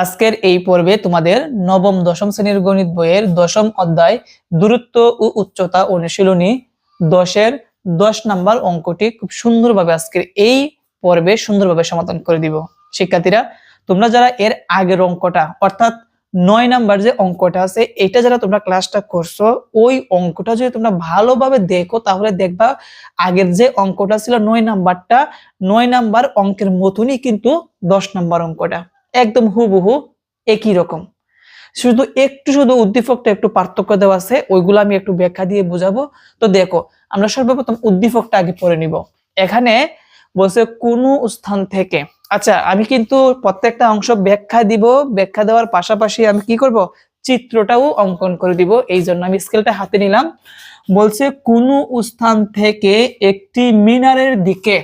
আজকের এই পর্বে তোমাদের নবম দশম শ্রেণীর গণিত বইয়ের দশম অধ্যায় দূরত্ব ও উচ্চতা অনুশীলনী 10-এর 10 নাম্বার অঙ্কটি খুব সুন্দরভাবে আজকের এই পর্বে সুন্দরভাবে সমাধান করে দিব। শিক্ষার্থীরা, তোমরা যারা এর আগের অঙ্কটা অর্থাৎ 9 নাম্বার যে অঙ্কটা আছে এটা যারা তোমরা ক্লাসটা করছো, ওই অঙ্কটা যদি তোমরা ভালোভাবে দেখো তাহলে দেখবা আগের যে অঙ্কটা ছিল 9 নাম্বারটা 9 নাম্বার অঙ্কের মতনই কিন্তু 10 নাম্বার অঙ্কটা একদম হুবহু একই রকম। শুধু উদ্দীপকটা একটু পার্থক্য দেওয়া আছে, ওইগুলো আমি একটু ব্যাখ্যা দিয়ে বুঝাবো। তো দেখো, আমরা সর্বপ্রথম উদ্দীপকটা আগে পড়ে নিব। এখানে বলছে কোন স্থান থেকে। আচ্ছা, আমি কিন্তু প্রত্যেকটা অংশ ব্যাখ্যা দিব, ব্যাখ্যা দেওয়ার পাশাপাশি আমি কি করব, চিত্রটাও অঙ্কন করে দিব। এই জন্য আমি স্কেলটা হাতে নিলাম। বলছে কোন স্থান থেকে একটি মিনারের দিকে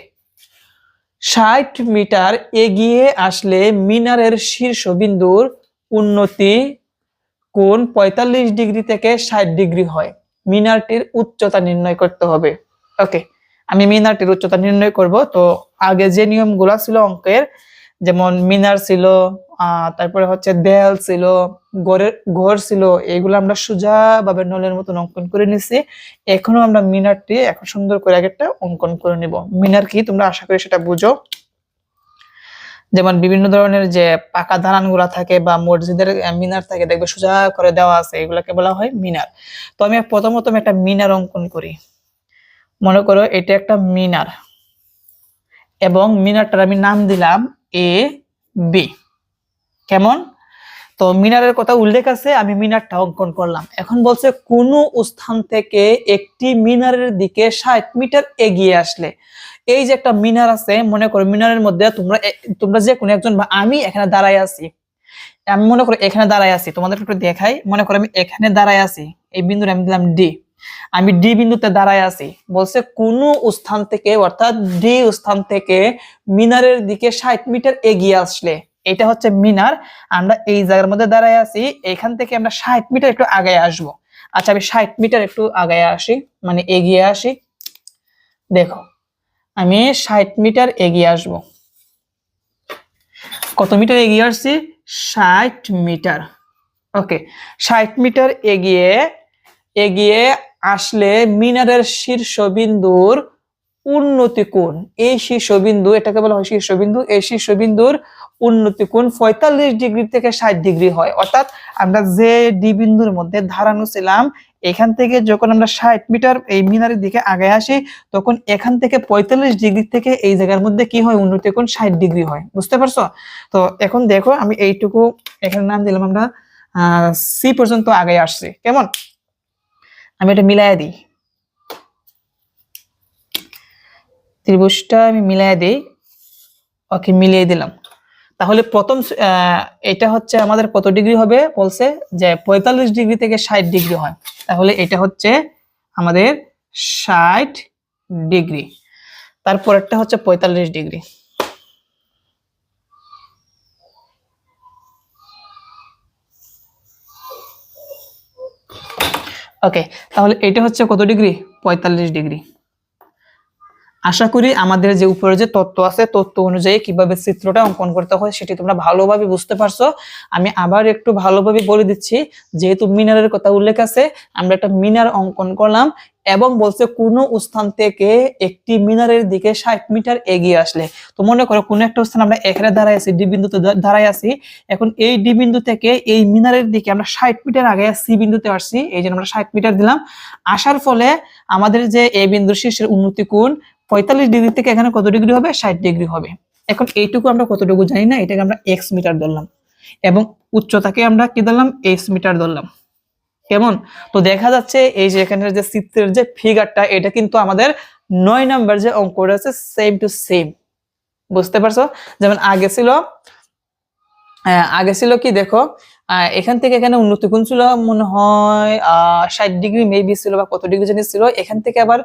60 মিটার এগিয়ে আসলে মিনারের শীর্ষবিন্দুর উন্নতি কোণ 45 ডিগ্রি থেকে 60 ডিগ্রি হয়। মিনারটির উচ্চতা নির্ণয় করতে হবে। ওকে, আমি মিনারটির উচ্চতা নির্ণয় করব। তো আগে যে নিয়মগুলো ছিল অঙ্কের, যেমন মিনার ছিল, তারপরে হচ্ছে দেয়াল ছিল, ঘর ছিল, এগুলো আমরা সোজাভাবে নলের মতন অঙ্কন করে নিছি। এখনো আমরা মিনারটি এখন সুন্দর করে একটা অঙ্কন করে নিব। মিনার কি তোমরা আশা করি সেটা বুঝো। যেমন বিভিন্ন ধরনের যে পাকা দালান গুলা থাকে বা মসজিদের মিনার থাকে, দেখবে সোজা করে দেওয়া আছে, এগুলাকে বলা হয় মিনার। তো আমি প্রথমত একটা মিনার অঙ্কন করি। মনে করো এটা একটা মিনার এবং মিনারটার আমি নাম দিলাম এ বি। কেমন? তো মিনারের কথা উল্লেখ আছে, আমি মিনারটা অঙ্কন করলাম। এখন বলছে কোন স্থান থেকে একটি মিনারের দিকে 60 মিটার এগিয়ে আসলে। এই যে একটা মিনার আছে, মনে করো মিনারের মধ্যে তোমরা যে কোনো একজন বা আমি এখানে দাঁড়ায় আছি। আমি মনে করো এখানে দাঁড়ায় আছি, তোমাদের একটু দেখাই। মনে করো আমি এখানে দাঁড়ায় আছি, এই বিন্দুর আমি দিলাম ডি। আমি ডি বিন্দুতে দাঁড়ায় আছি। বলছে কোন স্থান থেকে, অর্থাৎ ডি স্থান থেকে মিনারের দিকে 60 মিটার এগিয়ে আসলে। এটা হচ্ছে মিনার। আমরা এই জায়গার মধ্যে দাঁড়ায় আছি, এখান থেকে আমরা 60 মিটার একটু আগায় আসব। আচ্ছা, আমি 60 মিটার একটু আগায় আসি, মানে এগিয়ে আসি। দেখো, আমি 60 মিটার এগিয়ে আসব। কত মিটার এগিয়ে আসছি? 60 মিটার। ওকে, 60 মিটার এগিয়ে আসলে মিনারের শীর্ষবিন্দুর উন্নতি কোণ, এই শীর্ষবিন্দু, এটাকে বলা হয় শীর্ষবিন্দু, এই শীর্ষবিন্দুর উন্নতি কোণ 45 ডিগ্রি থেকে 60 ডিগ্রি হয়। অর্থাৎ আমরা যে ডি বিন্দুর মধ্যে দাঁড়ানো ছিলাম, এখান থেকে যখন আমরা 60 মিটার এই মিনারের দিকে আগায় আসি, তখন এখান থেকে 45 ডিগ্রি থেকে এই জায়গার মধ্যে কি হয়, উন্নতি কোণ 60 ডিগ্রি হয়। বুঝতে পারছো? তো এখন দেখো, আমি এইটুকু এখানে নাম দিলাম আমরা সি পর্যন্ত আগে আসছে। কেমন? আমি এটা মিলাইয়া দিই, ত্রিভুজটা আমি মিলাইয়া দিই। ওকে, মিলিয়ে দিলাম। তাহলে প্রথম এটা হচ্ছে আমাদের কত ডিগ্রি হবে? বলছে যে 45 ডিগ্রি থেকে 60 ডিগ্রি হয়। তাহলে এটা হচ্ছে আমাদের 60 ডিগ্রি। তারপরেরটা হচ্ছে 45 ডিগ্রি। ওকে, তাহলে এটা হচ্ছে কত ডিগ্রি? 45 ডিগ্রি। আশা করি আমাদের যে উপরে যে তথ্য আছে, তথ্য অনুযায়ী কিভাবে চিত্রটা অঙ্কন করতে হয় সেটি তোমরা ভালোভাবে বুঝতে পারছো। আমি আবার একটু ভালোভাবে বলে দিচ্ছি। যেহেতু মিনারের কথা উল্লেখ আছে, আমরা একটা মিনার অঙ্কন করলাম এবং বলছে কোন স্থান থেকে একটি মিনারের দিকে 60 মিটার এগিয়ে আসলে। তো মনে করো কোন একটা স্থান আমরা এখানে দাঁড়ায় আছি, ডি বিন্দুতে দাঁড়ায় আছি। এখন এই ডি বিন্দু থেকে এই মিনারের দিকে আমরা 60 মিটার আগে সি বিন্দুতে আসছি, এই জন্য আমরা 60 মিটার দিলাম। আসার ফলে আমাদের যে এ বিন্দুর শীর্ষের উন্নতি কোণ 45 ডিগ্রি থেকে এখানে কত ডিগ্রি হবে? 60 ডিগ্রি হবে। এখন এইটুকু আমরা কতটুকু জানি না, এটাকে আমরা এক্স মিটার ধরলাম এবং উচ্চতাকে আমরা কি ধরলাম? এক্স মিটার ধরলাম। কেমন? তো দেখা যাচ্ছে এই যে এখানের যে চিত্রের যে ফিগারটা, এটা কিন্তু আমাদের 9 নাম্বার যে অঙ্কটা আছে সেম টু সেম। বুঝতে পারছো? যেমন আগে ছিল কি দেখো, এখান থেকে এখানে উন্নতি কোণ ছিল মনে হয় 60 ডিগ্রি মেবি ছিল, বা কত ডিগ্রি জানি ছিল। এখান থেকে আবার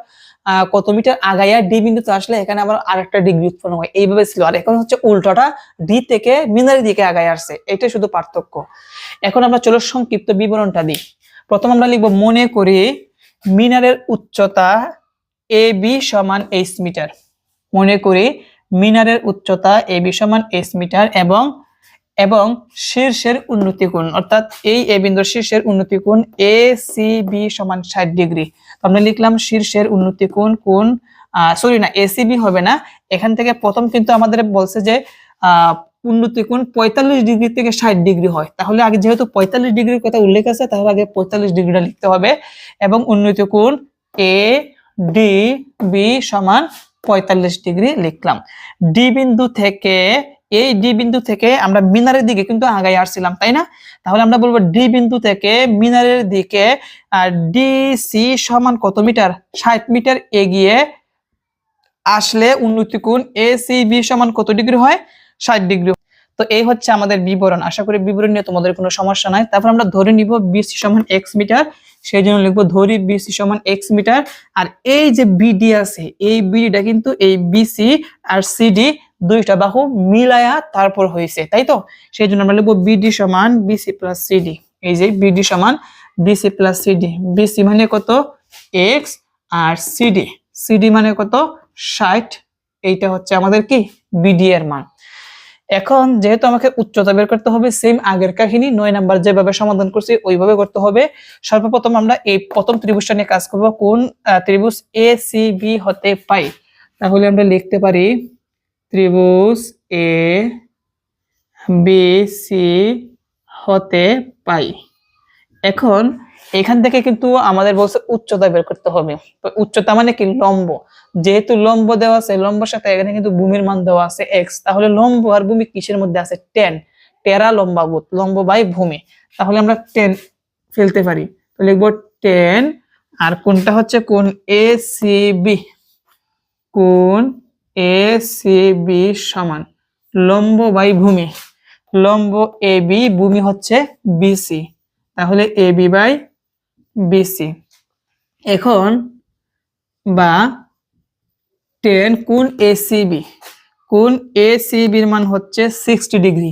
কত মিটার আগাইয়া ডি বিন্দুতে আসলে এখানে আবার আরেকটা ডিগ্রি উৎপন্ন হয়, এইভাবে ছিল। আর এখন হচ্ছে উল্টোটা, ডি থেকে মিনারের দিকে আগায় আসছে, এটাই শুধু পার্থক্য। এখন আমরা চলো সংক্ষিপ্ত বিবরণটা দিই। প্রথম আমরা লিখব, মনে করি মিনারের উচ্চতা এ বি সমান এইচ মিটার। মনে করি মিনারের উচ্চতা এ বি সমান এইচ মিটার এবং এবং শীর্ষের উন্নতি কোণ, অর্থাৎ এই এ বিন্দুর শীর্ষের উন্নতি কোণ এ সি বি সমান 60 ডিগ্রি। তো আমরা লিখলাম শীর্ষের উন্নতি কোণ সরি না, এসিবি হবে না, এখান থেকে প্রথম কিন্তু আমাদের বলছে যে উন্নতি কোণ 45 ডিগ্রি থেকে 60 ডিগ্রি হয়, তাহলে আগে যেহেতু 45 ডিগ্রির কথা উল্লেখ আছে তাহলে আগে 45 ডিগ্রিটা লিখতে হবে। এবং উন্নতি কোণ এ ডি বি সমান 45 ডিগ্রি লিখলাম। ডি বিন্দু থেকে, এই ডি বিন্দু থেকে আমরা মিনারের দিকে কিন্তু আগাই আসছিলাম, তাই না? তাহলে আমরা বলবো ডি বিন্দু থেকে মিনারের দিকে ডিসি সমান কত মিটার, 60 মিটার এগিয়ে আসলে উন্নতি কোণ এসিবি সমান কত ডিগ্রি হয়, 60 ডিগ্রি। তো এই হচ্ছে আমাদের বিবরণ। আশা করি বিবরণ নিয়ে তোমাদের কোনো সমস্যা নাই। তারপর আমরা ধরে নিব বিসি সমান এক্স মিটার, সেই জন্য লিখবো ধরি বিসি সমান এক্স মিটার। আর এই যে বিডি আছে, এই বিডিটা কিন্তু এই বিসি আর সিডি দুইটা বাহু মিলায়া তারপর হয়েছে, তাই তো? সেই জন্য আমরা লিখবো বিডি সমান বিসি প্লাস সিডি। এই যে বিডি সমান বিসি প্লাস সিডি, বিসি মানে কত এক্স আর সিডি, সিডি মানে কত 60। এইটা হচ্ছে আমাদের কি বিডি এর মান। এখন যেহেতু আমাকে উচ্চতা বের করতে হবে, সেম আগের কাহিনী 9 নাম্বার যেভাবে সমাধান করছি ওইভাবে করতে হবে। সর্বপ্রথম আমরা এই প্রথম ত্রিভুজটা নিয়ে কাজ করব, কোন ত্রিভুজ এ সি বি হতে পাই। তাহলে আমরা লিখতে পারি ত্রিভুজ এ বি সি হতে পাই। এখন এখান থেকে কিন্তু আমাদের বলছে উচ্চতা বের করতে হবে। তো উচ্চতা মানে কি লম্ব, যেহেতু লম্ব দেওয়া আছে, লম্বের সাথে এখানে কিন্তু ভূমির মান দেওয়া আছে x, তাহলে লম্ব আর ভূমি কিসের মধ্যে আছে, টেন, টেরা লম্বাভূত, লম্ব বাই ভূমি। তাহলে আমরা টেন ফেলতে পারি, তো লিখবো টেন। আর কোনটা হচ্ছে কোণ এ সি বি, কোণ এ সি বি সমান লম্ব বাই ভূমি, লম্ব এ বি, ভূমি হচ্ছে বিসি, তাহলে এ বি বাই বিসি। এখন বা টেন কোণ এসিবি, কোণ এসিবির মান হচ্ছে 60 ডিগ্রি,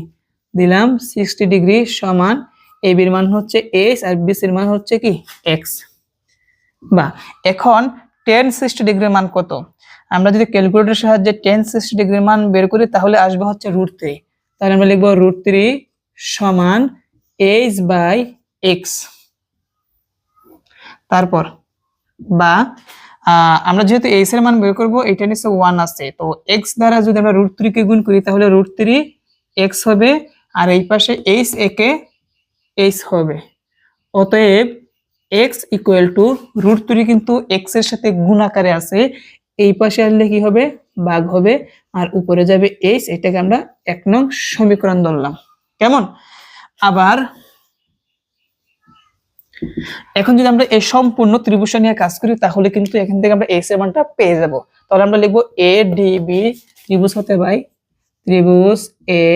দিলাম 60 ডিগ্রি সমান এবির মান হচ্ছে এস আর বিসির মান হচ্ছে কি এক্স। বা এখন টেন 60 ডিগ্রির মান কত, আমরা যদি ক্যালকুলেটরের সাহায্যে টেন 60 ডিগ্রির মান বের করি তাহলে আসবে হচ্ছে √3। তাহলে আমরা লিখবো √3 সমান এইচ বাই এক্স। তারপর বা আমরা যেহেতু এইচ এর মান বের করবো, এটা নিচে 1 আছে, তো এক্স দ্বারা যদি আমরা √3 কে গুণ করি তাহলে √3 এক্স হবে, আর এই পাশে এইচ একে এইচ হবে। অতএব এক্স ইকুয়াল টু √3 কিন্তু এক্স এর সাথে গুণ আকারে আছে, এই পাশে আসলে কি হবে ভাগ হবে, আর উপরে যাবে এইচ। এটাকে আমরা 1 নং সমীকরণ ধরলাম। কেমন? আবার এখন যদি আমরা এই সম্পূর্ণ ত্রিভুজটা নিয়ে কাজ করি তাহলে কিন্তু এখান থেকে আমরা এক্স এর মানটা পেয়ে যাব। তাহলে আমরা লিখবো এ ডি বি ত্রিভুজ হতে পাই, ত্রিভুজ এ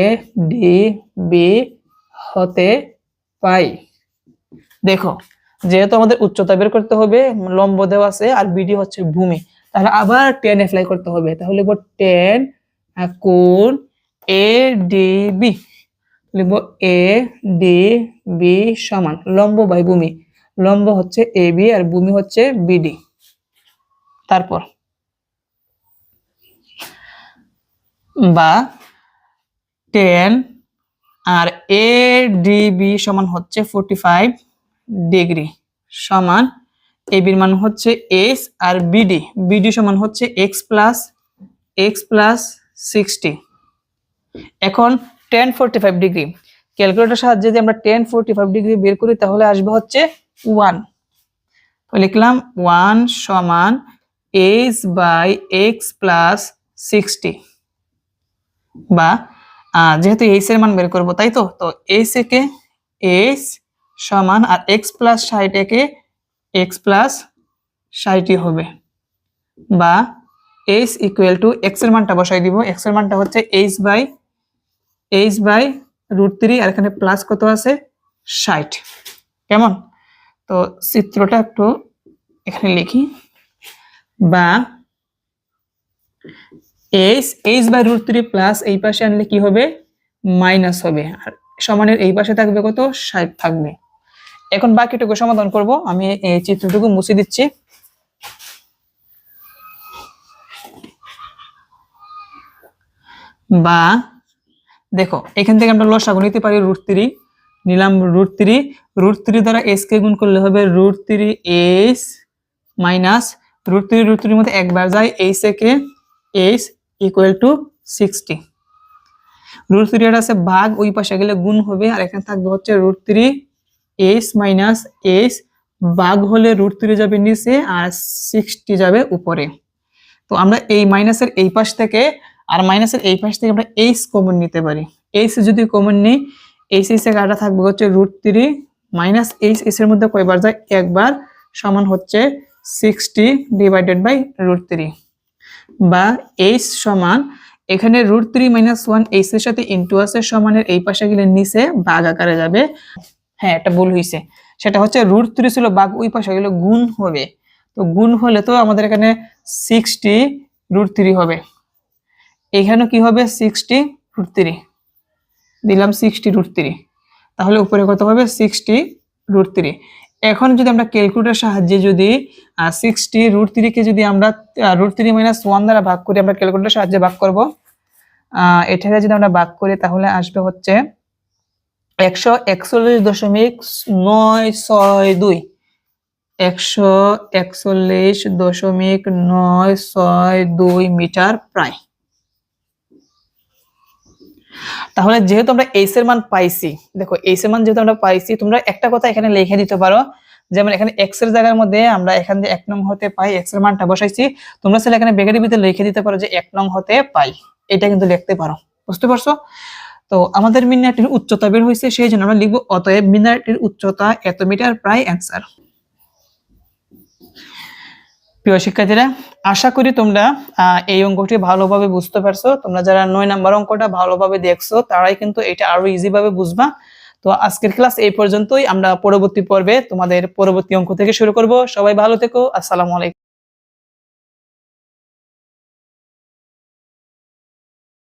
ডি বি হতে পাই। দেখো যেহেতু আমাদের উচ্চতা বের করতে হবে, লম্ব দেওয়া আছে আর বিডি হচ্ছে ভূমি, তাহলে আবার টেন অ্যাপ্লাই করতে হবে। তাহলে লিখবো টেন কোণ এ ডি বি, লিখবো এ ডি বি সমান লম্ব বাই ভূমি, লম্ব হচ্ছে এ বি আর ভূমি হচ্ছে বিডি। তারপর বা টেন আর এ ডি বি সমান হচ্ছে 45 ডিগ্রি সমান এবির মান হচ্ছে এস আর বিডি, বিডি সমান হচ্ছে এক্স প্লাস 60। এখন টেন 45 ডিগ্রি ক্যালকুলেটরের সাহায্যে যদি আমরা টেন 45 ডিগ্রি বের করি তাহলে আসবে হচ্ছে 1। তো লিখলাম 1 সমান এইচ বাই এক্স প্লাস 60। বা যেহেতু এইচ এর মান বের করবো তাই তো, তো এইচ একে এইচ সমান আর এক্স প্লাস 60 একে এক্স প্লাস 60 হবে। বা এইচ ইকুয়াল টু এক্স এর মানটা বসাই দিব, এক্স এর মানটা হচ্ছে এইচ বাই √3 আর এখানে প্লাস কত আছে 60। কেমন? তো চিত্রটা একটু এখানে লিখি। বা এইচ বাই √3 প্লাস এই পাশে আনলে কি হবে মাইনাস হবে, আর সমানের এই পাশে থাকবে কত 60 থাকবে। এখন বাকিটুকু সমাধান করব, আমি এই চিত্রটুকু মুছে দিচ্ছি। বা দেখো এখান থেকে আমরা লসাগু নিতে পারি √3, নিলাম √3 দ্বারা s কে গুণ করলে হবে √3s মাইনাস √3 মধ্যে একবার যায় s একে s ইকুয়াল টু 60। √3 এর আছে ভাগ, ওই পাশে গেলে গুণ হবে, আর এখানে থাকবে হচ্ছে √3s মাইনাস s, ভাগ হলে √3 যাবে নিচে আর 60 যাবে উপরে। তো আমরা এই মাইনাসের এই পাশ থেকে আর মাইনাসের এই পাশ থেকে আমরা h কমন নিতে পারি। h যদি কমন নিই, h এর কাটা থাকবে হচ্ছে √3 মাইনাস h, এর মধ্যে কয়বার যায় একবার, সমান হচ্ছে 60 ডিভাইডেড বাই √3, বা h সমান এখানে √3 মাইনাস 1 h এর সাথে ইনটু আছে, সমানের এই পাশে গেলে নিচে ভাগ আকারে যাবে। হ্যাঁ, এটা ভুল হইছে, সেটা হচ্ছে √3 ছিল ভাগ, ওই পাশে গেলে গুণ হবে। তো গুণ হলে তো আমাদের এখানে 60 √3 হবে, এখানেও কি হবে 60 √3, দিলাম 60 √3, তাহলে উপরে কত হবে 60 √3। এখন যদি আমরা ক্যালকুলেটরের সাহায্যে যদি 60 √3 কে যদি আমরা √3 মাইনাস 1 দ্বারা ভাগ করি, আমরা ক্যালকুলেটরের সাহায্যে ভাগ করব, এটাকে যদি আমরা ভাগ করি তাহলে আসবে হচ্ছে 141.962, 141.962 মিটার প্রায়। তাহলে যেহেতু আমরা h এর মান পাইছি, দেখো h এর মান যেহেতু আমরা পাইছি, তোমরা একটা কথা এখানে লিখে দিতে পারো, যেমন এখানে x এর জায়গার মধ্যে আমরা এখান থেকে 1 নং হতে পাই x এর মানটা বসাইছি, তোমরা চাইলে এখানে ব্র্যাকেটের ভিতরে লিখে দিতে পারো যে 1 নং হতে পাই, এটা কিন্তু লিখতে পারো। বুঝতে পারছো? তো আমাদের মিনারটির উচ্চতা বের হয়েছে, সেই জন্য আমরা লিখব অতএব মিনারটির উচ্চতা এত মিটার প্রায় অ্যান্সার। প্রিয় শিক্ষার্থীরা, আশা করি তোমরা এই অঙ্কটি ভালোভাবে বুঝতে পারছো। তোমরা যারা 9 নাম্বার অঙ্কটা ভালোভাবে দেখছো তারাই কিন্তু এটা আরো ইজি ভাবে বুঝবা। তো আজকের ক্লাস এই পর্যন্তই, আমরা পরবর্তী পর্বে তোমাদের পরবর্তী অঙ্ক থেকে শুরু করব। সবাই ভালো থেকো, আসসালামু আলাইকুম।